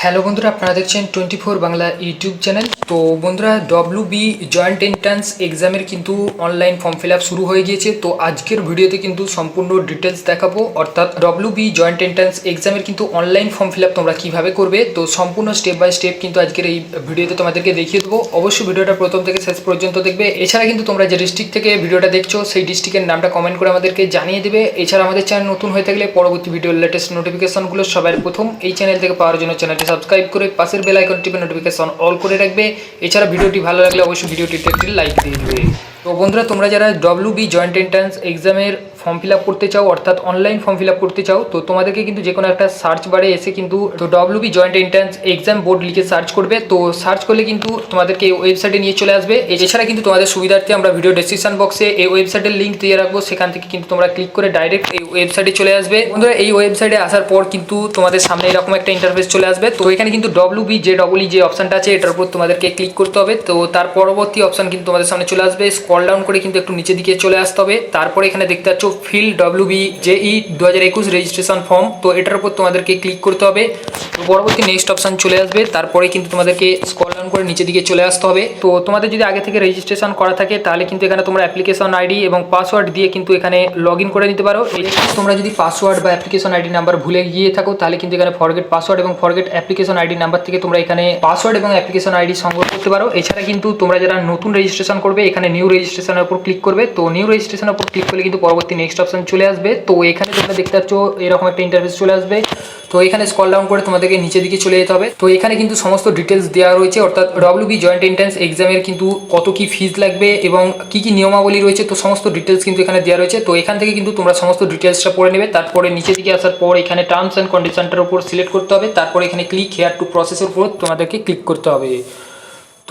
Hello বন্ধুরা, আপনারা দেখছেন 24 বাংলা ইউটিউব চ্যানেল। তো বন্ধুরা, ডব্লিউবি জয়েন্ট এন্ট্রান্স এক্সামের কিন্তু অনলাইন ফর্ম ফিল আপ শুরু হয়ে গিয়েছে। তো আজকের ভিডিওতে কিন্তু সম্পূর্ণ ডিটেলস দেখাবো, অর্থাৎ ডব্লিউবি জয়েন্ট এন্ট্রান্স এক্সামের কিন্তু অনলাইন ফর্ম ফিল আপ তোমরা কীভাবে করবে। তো সম্পূর্ণ স্টেপ বাই স্টেপ কিন্তু আজকের এই ভিডিওতে তোমাদেরকে দেখিয়ে দেবো। অবশ্যই ভিডিওটা প্রথম থেকে শেষ পর্যন্ত দেখবে। এছাড়া কিন্তু তোমরা যে ডিস্ট্রিক্ট থেকে ভিডিওটা দেখছো সেই ডিস্ট্রিক্টের নামটা কমেন্ট করে আমাদেরকে জানিয়ে দেবে। এছাড়া আমাদের চ্যানেল নতুন হয়ে থাকলে পরবর্তী ভিডিওর লেটেস্ট নোটিফিকেশনগুলো সবার প্রথম এই চ্যানেল থেকে পাওয়ার জন্য চ্যানেলটি সাবস্ক্রাইব করে পাশের বেল আইকন টিপে নোটিফিকেশন অল করে রাখবে। এছাড়া ভিডিওটি ভালো লাগলে অবশ্যই ভিডিওটিতে একটি লাইক দিয়ে দেবে। তো বন্ধুরা, তোমরা যারা ডব্লিউবি জয়েন্ট এন্ট্রান্স এক্সামের ফর্ম ফিল আপ করতে চাও, অর্থাৎ অনলাইন ফর্ম ফিল আপ করতে চাও, তো তোমাদেরকে কিন্তু যে কোনো একটা সার্চ বারে এসে কিন্তু WB joint entrance exam board লিখে সার্চ করবে। তো সার্চ করলে কিন্তু তোমাদেরকে এই ওয়েবসাইটে নিয়ে চলে আসবে। এছাড়া কিন্তু তোমাদের সুবিধার্থে আমরা ভিডিও ডেসক্রিপশন বক্সে এই ওয়েবসাইটের লিঙ্ক দিয়ে রাখবো, সেখান থেকে কিন্তু তোমরা ক্লিক করে ডাইরেক্ট এই ওয়েবসাইটে চলে আসবে। বন্ধুরা, এই ওয়েবসাইটে আসার পর কিন্তু তোমাদের সামনে এরকম একটা ইন্টারফেস চলে আসবে। তো এখানে কিন্তু WBJEE যে অপশনটা আছে এটার উপর তোমাদেরকে ক্লিক করতে হবে। তো তার পরবর্তী অপশন কিন্তু তোমাদের সামনে চলে আসবে। স্ক্রল ডাউন করে কিন্তু একটু নিচের দিকে চলে আসতে হবে। তারপরে এখানে দেখতে পাচ্ছ ফিল WBJEE 2021 রেজিস্ট্রেশন ফর্ম। তো এটার উপর তোমাদেরকে ক্লিক করতে হবে। তো পরবর্তী নেক্সট অপশন চলে আসবে। তারপরে কিন্তু তোমাদেরকে স্ক্রল ডাউন করে নিচের দিকে চলে আসতে হবে। তো তোমাদের যদি আগে থেকে রেজিস্ট্রেশন করা থাকে তাহলে কিন্তু এখানে তোমরা অ্যাপ্লিকেশন আইডি এবং পাসওয়ার্ড দিয়ে কিন্তু এখানে লগ ইন করে নিতে পারো। তোমরা যদি পাসওয়ার্ড বা অ্যাপ্লিকেশন আইডি নাম্বার ভুলে গিয়ে থাকো তাহলে কিন্তু এখানে ফরগেট পাসওয়ার্ড এবং ফরগেট অ্যাপ্লিকেশন আইডি নাম্বার থেকে তোমরা এখানে পাসওয়ার্ড এবং অ্যাপ্লিকেশন আইডি সংগ্রহ করতে পারো। এছাড়া কিন্তু তোমরা যারা নতুন রেজিস্ট্রেশন করবে এখানে নিউ রেজিস্ট্রেশনের উপর ক্লিক করবে। তো নিউ রেজিস্ট্রেশনের উপর ক্লিক করলে কিন্তু পরবর্তী নেক্সট অপশন চলে আসবে। তো এখানে তোমরা দেখতে পাচ্ছ এরকম একটা ইন্টারফেস চলে আসবে। তো এখানে স্ক্রল ডাউন করে তোমাদেরকে নিচের দিকে চলে যেতে হবে। তো এখানে কিন্তু সমস্ত ডিটেলস দেওয়া রয়েছে, অর্থাৎ ডব্লিউবি জয়েন্ট এন্ট্রান্স এক্সামের কিন্তু কত কি ফিজ লাগবে এবং কি কি নিয়মাবলী রয়েছে, তো সমস্ত ডিটেলস কিন্তু এখানে দেওয়া রয়েছে। তো এখান থেকে কিন্তু তোমরা সমস্ত ডিটেলসটা পড়ে নেবে। তারপরে নিচের দিকে আসার পর এখানে টার্মস অ্যান্ড কন্ডিশনটার উপর সিলেক্ট করতে হবে। তারপরে এখানে ক্লিক হেয়ার টু প্রসেসের উপর তোমাদেরকে ক্লিক করতে হবে।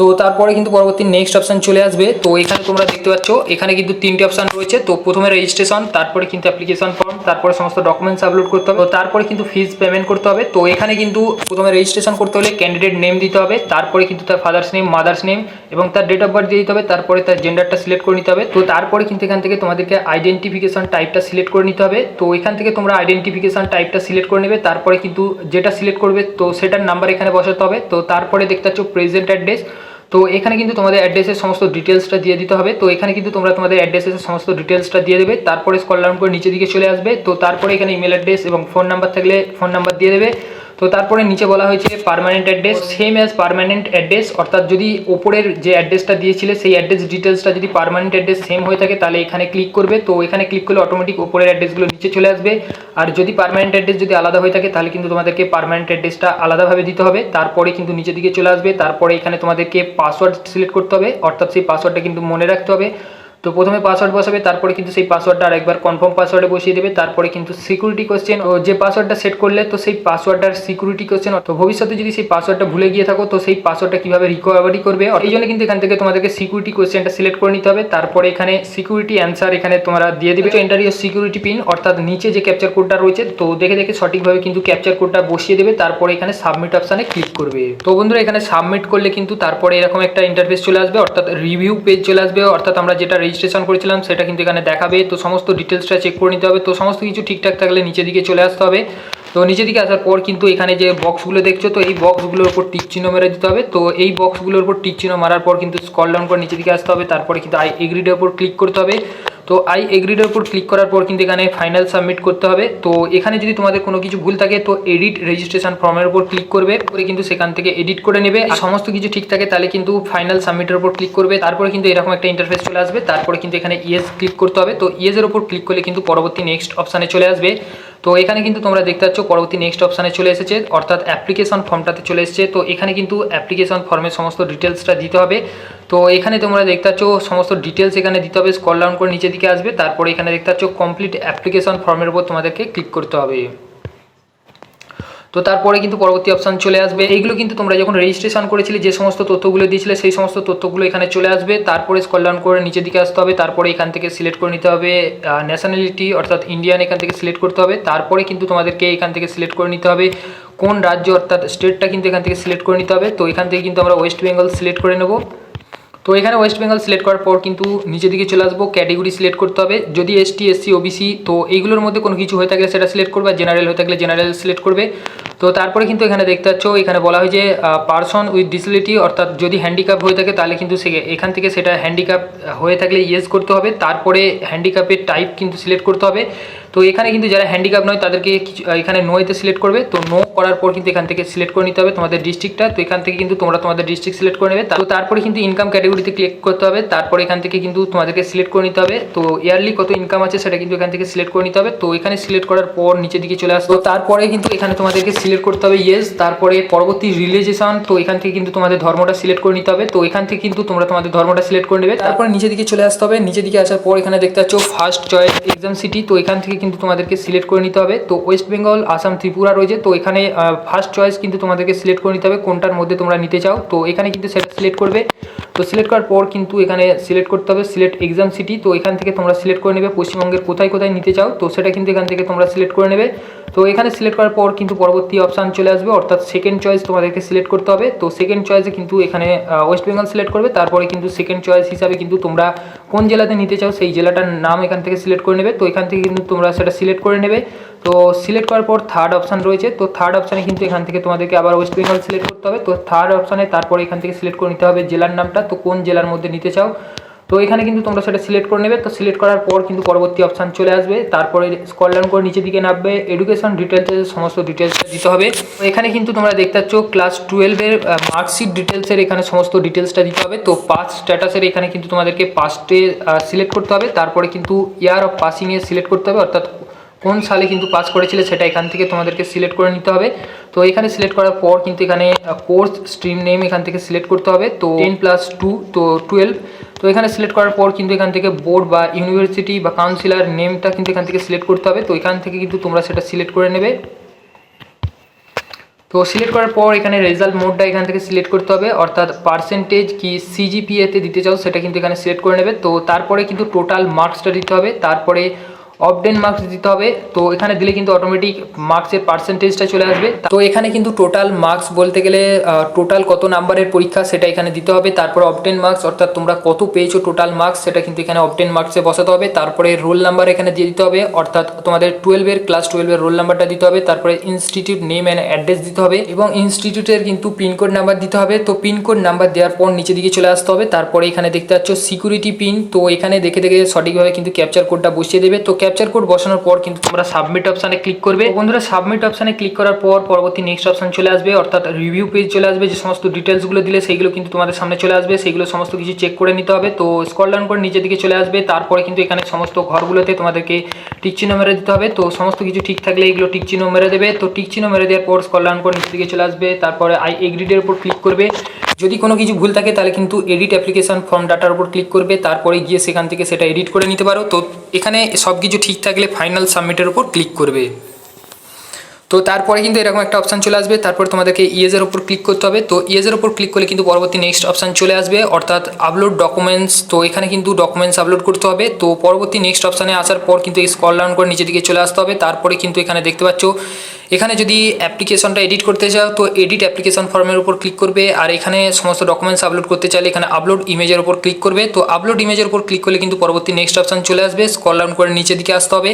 তো তারপরে কিন্তু পরবর্তী নেক্সট অপশন চলে আসবে। তো এখানে তোমরা দেখতে পাচ্ছ এখানে কিন্তু তিনটে অপশন রয়েছে। তো প্রথমে রেজিস্ট্রেশন, তারপরে কিন্তু অ্যাপ্লিকেশন ফর্ম, তারপরে সমস্ত ডকুমেন্টস আপলোড করতে হবে, তো তারপরে কিন্তু ফিজ পেমেন্ট করতে হবে। তো এখানে কিন্তু প্রথমে রেজিস্ট্রেশন করতে হলে ক্যান্ডিডেট নেম দিতে হবে, তারপরে কিন্তু তার ফাদার্স নেম, মাদার্স নেম এবং তার ডেট অফ বার্থ দিয়ে দিতে হবে, তারপরে তার জেন্ডারটা সিলেক্ট করে নিতে হবে। তো তারপরে কিন্তু এখান থেকে তোমাদেরকে আইডেন্টিফিকেশন টাইপটা সিলেক্ট করে নিতে হবে। তো এখান থেকে তোমরা আইডেন্টিফিকেশন টাইপটা সিলেক্ট করে নেবে। তারপরে কিন্তু যেটা সিলেক্ট করবে তো সেটার নাম্বার এখানে বসাতে হবে। তো তারপরে দেখতে পাচ্ছ প্রেজেন্ট অ্যাড্রেস। তো এখানে কিন্তু তোমাদের অ্যাড্রেসের সমস্ত ডিটেলসটা দিয়ে দিতে হবে। তো এখানে কিন্তু তোমরা তোমাদের অ্যাড্রেসের সমস্ত ডিটেলসটা দিয়ে দেবে। তারপরে স্ক্রল ডাউন করে নিচের দিকে চলে আসবে। তো তারপরে এখানে ইমেল অ্যাড্রেস এবং ফোন নাম্বার থাকলে ফোন নাম্বার দিয়ে দেবে। তো তারপরে নিচে বলা হয়েছে permanent address same as permanent address, অর্থাৎ যদি ওপরের যে অ্যাড্রেসটা দিয়েছিলে সেই অ্যাড্রেস ডিটেলসটা যদি পার্মানেন্ট অ্যাড্রেস সেম হয়ে থাকে তাহলে এখানে ক্লিক করবে। তো এখানে ক্লিক করলে অটোমেটিক ওপরের অ্যাড্রেসগুলো নিচে চলে আসবে। আর যদি পার্মানেন্ট অ্যাড্রেস যদি আলাদা হয়ে থাকে তাহলে কিন্তু তোমাদেরকে পার্মানেন্ট অ্যাড্রেসটা আলাদাভাবে দিতে হবে। তারপরে কিন্তু নিচের দিকে চলে আসবে। তারপরে এখানে তোমাদেরকে পাসওয়ার্ড সিলেক্ট করতে হবে, অর্থাৎ সেই পাসওয়ার্ডটা কিন্তু মনে রাখতে হবে। তো প্রথমে পাসওয়ার্ড বসাবে, তারপরে কিন্তু সেই পাসওয়ার্ডটা আরেকবার কনফার্ম পাসওয়ার্ডে বসিয়ে দেবে। তারপরে কিন্তু সিকিউরিটি কোশ্চেন, যে পাসওয়ার্ডটা সেট করলে তো সেই পাসওয়ার্ডটার সিকিউরিটি কোশ্চেন, তো ভবিষ্যতে যদি সেই পাসওয়ার্ডটা ভুলে গিয়ে থাকো তো সেই পাসওয়ার্ডটা কিভাবে রিকভারি করবে, এই জন্য কিন্তু এখান থেকে তোমাদেরকে সিকিউরিটি কোশ্চেনটা সিলেক্ট করে নিতে হবে। তারপরে এখানে সিকিউরিটি অ্যান্সার এখানে তোমরা দিয়ে দিবে। এন্টার ইউর সিকিউরিটি পিন, অর্থাৎ নিচে যে ক্যাপচার কোডটা রয়েছে তো দেখে দেখে সঠিকভাবে কিন্তু ক্যাপচার কোডটা বসিয়ে দেবে। তারপরে এখানে সাবমিট অপশানে ক্লিক করবে। তো বন্ধুরা, এখানে সাবমিট করলে কিন্তু তারপরে এরকম একটা ইন্টারফেস চলে আসবে, অর্থাৎ রিভিউ পেজ চলে আসবে। অর্থাৎ আমরা যেটা রেজিস্ট্রেশন করেছিলাম সেটা কিন্তু এখানে দেখাবে। তো সমস্ত ডিটেলসটা চেক করে নিতে হবে। তো সমস্ত কিছু ঠিকঠাক থাকলে নিচের দিকে চলে আসতে হবে। তো নিচের দিকে আসার পর কিন্তু এখানে যে বক্সগুলো দেখছো তো এই বক্সগুলোর উপর টিক চিহ্ন মেরে দিতে হবে। তো এই বক্সগুলোর উপর টিক চিহ্ন মারার পর কিন্তু স্ক্রল ডাউন করে নিচের দিকে আসতে হবে। তারপরে কিন্তু আই এগ্রিডের উপর ক্লিক করতে হবে। তো আই এগ্রিডের উপর ক্লিক করার পর কিন্তু এখানে ফাইনাল সাবমিট করতে হবে। তো এখানে যদি তোমাদের কোনো কিছু ভুল থাকে তো এডিট রেজিস্ট্রেশন ফর্মের উপর ক্লিক করবে, করে কিন্তু সেখান থেকে এডিট করে নেবে। আর সমস্ত কিছু ঠিক থাকে তাহলে কিন্তু ফাইনাল সাবমিটের উপর ক্লিক করবে। তারপরে কিন্তু এরকম একটা ইন্টারফেস চলে আসবে। তারপরে কিন্তু এখানে ইয়েস ক্লিক করতে হবে। তো ইয়েসের উপর ক্লিক করলে কিন্তু পরবর্তী নেক্সট অপশানে চলে আসবে। তো এখানে কিন্তু তোমরা দেখতে পাচ্ছ পরবর্তী নেক্সট অপশানে চলে এসেছে, অর্থাৎ অ্যাপ্লিকেশন ফর্মটাতে চলে এসেছে। তো এখানে কিন্তু অ্যাপ্লিকেশন ফর্মের সমস্ত ডিটেলসটা দিতে হবে। তো এখানে তোমরা দেখতে পাচ্ছ সমস্ত ডিটেলস এখানে দিতে হবে। স্ক্রল ডাউন করে নিচের দিকে আসবে। তারপরে এখানে দেখতে পাচ্ছ কমপ্লিট অ্যাপ্লিকেশন ফর্মের উপর তোমাদেরকে ক্লিক করতে হবে। তো তারপরে কিন্তু পরবর্তী অপশান চলে আসবে। এইগুলো কিন্তু তোমরা যখন রেজিস্ট্রেশন করেছিলে যে সমস্ত তথ্যগুলো দিয়েছিলে সেই সমস্ত তথ্যগুলো এখানে চলে আসবে। তারপরে স্ক্রল ডাউন করে নিচের দিকে আসতে হবে। তারপরে এখান থেকে সিলেক্ট করে নিতে হবে ন্যাশনালিটি, অর্থাৎ ইন্ডিয়ান এখান থেকে সিলেক্ট করতে হবে। তারপরে কিন্তু তোমাদেরকে এখান থেকে সিলেক্ট করে নিতে হবে কোন রাজ্য, অর্থাৎ স্টেটটা কিন্তু এখান থেকে সিলেক্ট করে নিতে হবে। তো এখান থেকে কিন্তু আমরা ওয়েস্ট বেঙ্গল সিলেক্ট করে নেব। তো এখানে ওয়েস্ট বেঙ্গল সিলেক্ট করার পর কিন্তু নিচের দিকে চলে আসবো, ক্যাটেগরি সিলেক্ট করতে হবে। যদি এসটি, এসসি, ওবিসি তো এইগুলোর মধ্যে কোনো কিছু হয়ে থাকলে সেটা সিলেক্ট করবে, জেনারেল হয়ে থাকলে জেনারেল সিলেক্ট করবে। তো তারপরে কিন্তু এখানে দেখতে পাচ্ছ এখানে বলা হয় যে পারসন উইথ ডিসেবিলিটি, অর্থাৎ যদি হ্যান্ডিক্যাপ হয়ে থাকে তাহলে কিন্তু এখান থেকে সেটা হ্যান্ডিক্যাপ হয়ে থাকলে ইয়েস করতে হবে। তারপরে হ্যান্ডিক্যাপের টাইপ কিন্তু সিলেক্ট করতে হবে। তো এখানে কিন্তু যারা হ্যান্ডিক্যাপ নয় তাদেরকে এখানে নোয়েতে সিলেক্ট করবে। তো নো করার পর কিন্তু এখান থেকে সিলেক্ট করে নিতে হবে তোমাদের ডিস্ট্রিক্টটা। তো এখান থেকে কিন্তু তোমরা তোমাদের ডিস্ট্রিক্ট সিলেক্ট করে নেবে। তো তারপরে কিন্তু ইনকাম ক্যাটাগরিতে ক্লিক করতে হবে। তারপরে এখান থেকে কিন্তু তোমাদেরকে সিলেক্ট করে নিতে হবে। তো ইয়ারলি কত ইনকাম আছে সেটা কিন্তু এখান থেকে সিলেক্ট করে নিতে হবে। তো এখানে সিলেক্ট করার পর নিচের দিকে চলে আসতো। তারপরে কিন্তু এখানে তোমাদেরকে সিলেক্ট করতে হবে ইয়েস। তারপরে পরবর্তী রিলিজিয়ন, তো এখান থেকে কিন্তু তোমাদের ধর্মটা সিলেক্ট করে নিতে হবে। তো এখান থেকে কিন্তু তোমরা তোমাদের ধর্মটা সিলেক্ট করে নেবে। তারপরে নিচের দিকে চলে আসতে হবে। নিচের দিকে আসার পর এখানে দেখতে পাচ্ছ ফার্স্ট চয়েস এক্সাম সিটি। তো এখান থেকে কিন্তু তোমাদেরকে সিলেক্ট করে নিতে হবে। তো ওয়েস্ট বেঙ্গল, আসাম, ত্রিপুরা রয়েছে। তো এখানে ফার্স্ট চয়েস কিন্তু তোমাদেরকে সিলেক্ট করে নিতে হবে কোনটার মধ্যে তোমরা নিতে চাও। তো এখানে কিন্তু সেটা সিলেক্ট করবে। তো সিলেক্ট করার পর কিন্তু এখানে সিলেক্ট করতে হবে সিলেক্ট এক্সাম সিটি। তো এখান থেকে তোমরা সিলেক্ট করে নেবে পশ্চিমবঙ্গের কোথায় কোথায় নিতে চাও। তো সেটা কিন্তু এখান থেকে তোমরা সিলেক্ট করে নেবে। তো এখানে সিলেক্ট করার পর কিন্তু পরবর্তী অপশান চলে আসবে, অর্থাৎ সেকেন্ড চয়েস তোমাদেরকে সিলেক্ট করতে হবে। তো সেকেন্ড চয়েসে কিন্তু এখানে ওয়েস্ট বেঙ্গল সিলেক্ট করবে। তারপরে কিন্তু সেকেন্ড চয়েস হিসাবে কিন্তু তোমরা কোন জেলাতে নিতে চাও সেই জেলাটার নাম এখান থেকে সিলেক্ট করে নেবে। তো এখান থেকে কিন্তু তোমরা সেটা সিলেক্ট করে নেবে। তো সিলেক্ট করার পর থার্ড অপশান রয়েছে। তো থার্ড অপশানে কিন্তু এখান থেকে তোমাদেরকে আবার ওয়েস্ট বেঙ্গল সিলেক্ট করতে হবে। তো থার্ড অপশানে তারপরে এখান থেকে সিলেক্ট করে নিতে হবে জেলার নামটা, তো কোন জেলার মধ্যে নিতে চাও। তো এখানে কিন্তু তোমরা সেটা সিলেক্ট করে নেবে। তো সিলেক্ট করার পর কিন্তু পরবর্তী অপশান চলে আসবে। তারপরে স্ক্রল ডাউন করে নিচের দিকে নামবে, এডুকেশন ডিটেলসের সমস্ত ডিটেলসটা দিতে হবে। তো এখানে কিন্তু তোমরা দেখতে পাচ্ছ ক্লাস 12-এর মার্কশিট ডিটেলসের এখানে সমস্ত ডিটেলসটা দিতে হবে। তো পাস স্ট্যাটাসের এখানে কিন্তু তোমাদেরকে পাসটে সিলেক্ট করতে হবে। তারপরে কিন্তু ইয়ার অফ পাসিংয়ে সিলেক্ট করতে হবে, অর্থাৎ কোন সালে কিন্তু পাস করেছিলে সেটা এখান থেকে তোমাদেরকে সিলেক্ট করে নিতে হবে। তো এখানে সিলেক্ট করার পর কিন্তু এখানে কোর্স স্ট্রিম নেম এখান থেকে সিলেক্ট করতে হবে। তো 10+2 তো 12। তো এখানে সিলেক্ট করার পর কিন্তু এখান থেকে বোর্ড বা ইউনিভার্সিটি বা কাউন্সিলর নেমটা কিন্তু এখান থেকে সিলেক্ট করতে হবে। তো এখান থেকে কিন্তু তোমরা সেটা সিলেক্ট করে নেবে। তো সিলেক্ট করার পর এখানে রেজাল্ট মোডটা এখান থেকে সিলেক্ট করতে হবে, অর্থাৎ পার্সেন্টেজ কি সিজিপিএতে দিতে চাও সেটা কিন্তু এখানে সিলেক্ট করে নেবে। তো তারপরে কিন্তু টোটাল মার্কসটা দিতে হবে। তারপরে অবটেন মার্কস দিতে হবে। তো এখানে দিলে কিন্তু অটোমেটিক মার্কসের পার্সেন্টেজটা চলে আসবে। তো এখানে কিন্তু টোটাল মার্কস বলতে গেলে টোটাল কত নাম্বারের পরীক্ষা সেটা এখানে দিতে হবে। তারপরে অবটেন মার্কস, অর্থাৎ তোমরা কত পেয়েছো টোটাল মার্কস সেটা কিন্তু এখানে অবটেন মার্কসে বসাতে হবে। তারপরে রোল নাম্বার এখানে দিয়ে দিতে হবে, অর্থাৎ তোমাদের ক্লাস 12-এর রোল নাম্বারটা দিতে হবে। তারপরে ইনস্টিটিউট নেম অ্যান্ড অ্যাড্রেস দিতে হবে এবং ইনস্টিটিউটের কিন্তু পিনকোড নাম্বার দিতে হবে। তো পিনকোড নাম্বার দেওয়ার পর নিচে দিকে চলে আসতে হবে। তারপরে এখানে দেখতে পাচ্ছ সিকিউরিটি পিন। তো এখানে দেখে দেখে সঠিকভাবে কিন্তু ক্যাপচার কোডটা বসিয়ে দেবে। তো ক্যাপচার কোড বসানোর পর কিন্তু তোমরা সাবমিট অপশানে ক্লিক করবে। বন্ধুরা সাবমিট অপশানে ক্লিক করার পর পরবর্তী নেক্সট অপশান চলে আসবে, অর্থাৎ রিভিউ পেজ চলে আসবে। যে সমস্ত ডিটেলসগুলো দিলে সেইগুলো কিন্তু তোমাদের সামনে চলে আসবে, সেইগুলো সমস্ত কিছু চেক করে নিতে হবে। তো স্ক্রল ডাউন করে নিচের দিকে চলে আসবে। তারপরে কিন্তু এখানে সমস্ত ঘরগুলোতে তোমাদেরকে টিক চিহ্ন মেরে দিতে হবে। তো সমস্ত কিছু ঠিক থাকলে এগুলো টিক চিহ্ন মেরে দেবে। তো টিক চিহ্ন মেরে দেওয়ার পর স্ক্রল ডাউন করে নিচের দিকে চলে আসবে। তারপরে আই এগ্রিডের উপর ক্লিক করবে। যদি কোনো কিছু ভুল থাকে তাহলে কিন্তু এডিট অ্যাপ্লিকেশন ফর্ম ডাটার উপর ক্লিক করবে। তারপরে গিয়ে সেখান থেকে সেটা এডিট করে নিতে পারো। তো এখানে সব কিছু ঠিক থাকলে ফাইনাল সাবমিটের উপর ক্লিক করবে। তো তারপরে কিন্তু এরকম একটা অপশান চলে আসবে। তারপর তোমাদেরকে ইয়েজের উপর ক্লিক করতে হবে। তো ইয়েজের উপর ক্লিক করলে কিন্তু পরবর্তী নেক্সট অপশান চলে আসবে, অর্থাৎ আপলোড ডকুমেন্টস। তো এখানে কিন্তু ডকুমেন্টস আপলোড করতে হবে। তো পরবর্তী নেক্সট অপশানে আসার পর কিন্তু স্ক্রল ডাউন করে নিচের দিকে চলে আসতে হবে। তারপরে কিন্তু এখানে দেখতে পাচ্ছ এখানে যদি অ্যাপ্লিকেশনটা এডিট করতে চাও তো এডিট অ্যাপ্লিকেশন ফর্মের উপর ক্লিক করবে। আর এখানে সমস্ত ডকুমেন্টস আপলোড করতে চাইলে এখানে আপলোড ইমেজের উপর ক্লিক করবে। তো আপলোড ইমেজের উপর ক্লিক করলে কিন্তু পরবর্তী নেক্সট অপশান চলে আসবে। স্ক্রল ডাউন করে নিচের দিকে আসতে হবে।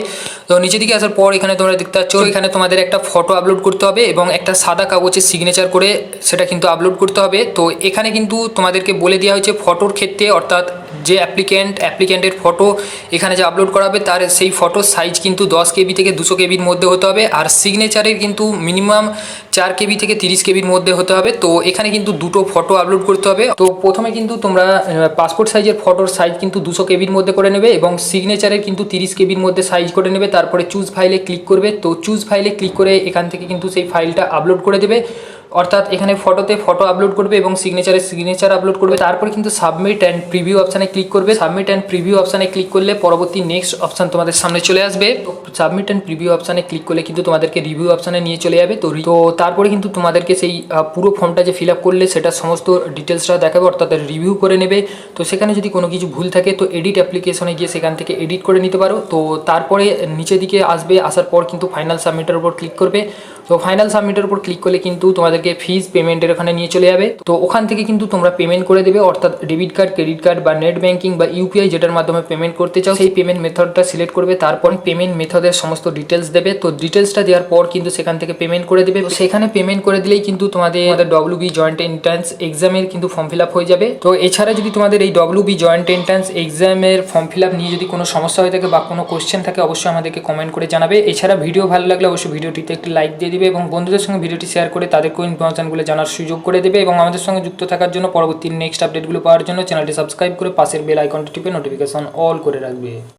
তো নিচের দিকে আসার পর এখানে তোমরা দেখতে পাচ্ছ এখানে তোমাদের একটা ফটো আপলোড করতে হবে এবং একটা সাদা কাগজে সিগনেচার করে সেটা কিন্তু আপলোড করতে হবে। তো এখানে কিন্তু তোমাদেরকে বলে দেওয়া হয়েছে ফটোর ক্ষেত্রে, অর্থাৎ যে অ্যাপ্লিক্যান্টের ফটো এখানে যে আপলোড করা হবে তার সেই ফটোর সাইজ কিন্তু 10 কেবি থেকে 200 কেবির মধ্যে হতে হবে। আর সিগনেচারের কিন্তু মিনিমাম 4 কেবি থেকে 30 কেবির মধ্যে হতে হবে। তো এখানে কিন্তু দুটো ফটো আপলোড করতে হবে। তো প্রথমে কিন্তু তোমরা পাসপোর্ট সাইজের ফটোর সাইজ কিন্তু 200 কেবির মধ্যে করে নেবে এবং সিগনেচারের কিন্তু 30 কেবির মধ্যে সাইজ করে নেবে। তারপরে চুজ ফাইলে ক্লিক করবে। তো চুজ ফাইলে ক্লিক করে এখান থেকে কিন্তু সেই ফাইলটা আপলোড করে দেবে, অর্থাৎ এখানে ফটোতে ফটো আপলোড করবে এবং সিগনেচার আপলোড করবে। তারপর কিন্তু সাবমিট অ্যান্ড প্রিভিউ অপশানে ক্লিক করবে। সাবমিট অ্যান্ড প্রিভিউ অপশানে ক্লিক করলে পরবর্তী নেক্সট অপশান তোমাদের সামনে চলে আসবে। তো সাবমিট অ্যান্ড প্রিভিউ অপশানে ক্লিক করলে কিন্তু তোমাদেরকে রিভিউ অপশানে নিয়ে চলে যাবে। তো তারপরে কিন্তু তোমাদেরকে সেই পুরো ফর্মটা যে ফিল আপ করলে সেটা সমস্ত ডিটেলসটা দেখাবে, অর্থাৎ রিভিউ করে নেবে। তো সেখানে যদি কোনো কিছু ভুল থাকে তো এডিট অ্যাপ্লিকেশনে গিয়ে সেখান থেকে এডিট করে নিতে পারো। তো তারপরে নিচের দিকে আসবে, আসার পর কিন্তু ফাইনাল সাবমিটের উপর ক্লিক করবে। তো ফাইনাল সাবমিটের উপর ক্লিক করলে কিন্তু তোমাদেরকে তোমাদেরকে ফিজ পেমেন্টের ওখানে নিয়ে চলে যাবে। তো ওখান থেকে কিন্তু তোমরা পেমেন্ট করে দেবে, অর্থাৎ ডেবিট কার্ড, ক্রেডিট কার্ড বা নেট ব্যাংকিং বা ইউপিআই যেটার মাধ্যমে পেমেন্ট করতে চাও সেই পেমেন্ট মেথডটা সিলেক্ট করবে। তারপর পেমেন্ট মেথডের সমস্ত ডিটেলস দেবে। তো ডিটেলসটা দেওয়ার পর কিন্তু সেখান থেকে পেমেন্ট করে দেবে। সেখানে পেমেন্ট করে দিলেই কিন্তু তোমাদের WB জয়েন্ট এন্ট্রান্স এক্সামের কিন্তু ফর্ম ফিল আপ হয়ে যাবে। তো এছাড়া যদি তোমাদের এই WB জয়েন্ট এন্ট্রান্স এক্সামের ফর্ম ফিল আপ নিয়ে যদি কোনো সমস্যা হয়ে থাকে বা কোনো কোশ্চেন থাকে অবশ্যই আমাদেরকে কমেন্ট করে জানাবে। এছাড়া ভিডিও ভালো লাগলে অবশ্যই ভিডিওটিতে একটি লাইক দিয়ে দিবে এবং বন্ধুদের সঙ্গে ভিডিওটি শেয়ার করে তাদেরকেও ইনফরমেশনগুলো জানার সুযোগ করে দেবে এবং আমাদের সঙ্গে যুক্ত থাকার জন্য পরবর্তী নেক্সট আপডেটগুলো পাওয়ার জন্য চ্যানেলটি সাবস্ক্রাইব করে পাশের বেল আইকনটি টিপে নোটিফিকেশন অল করে রাখবে।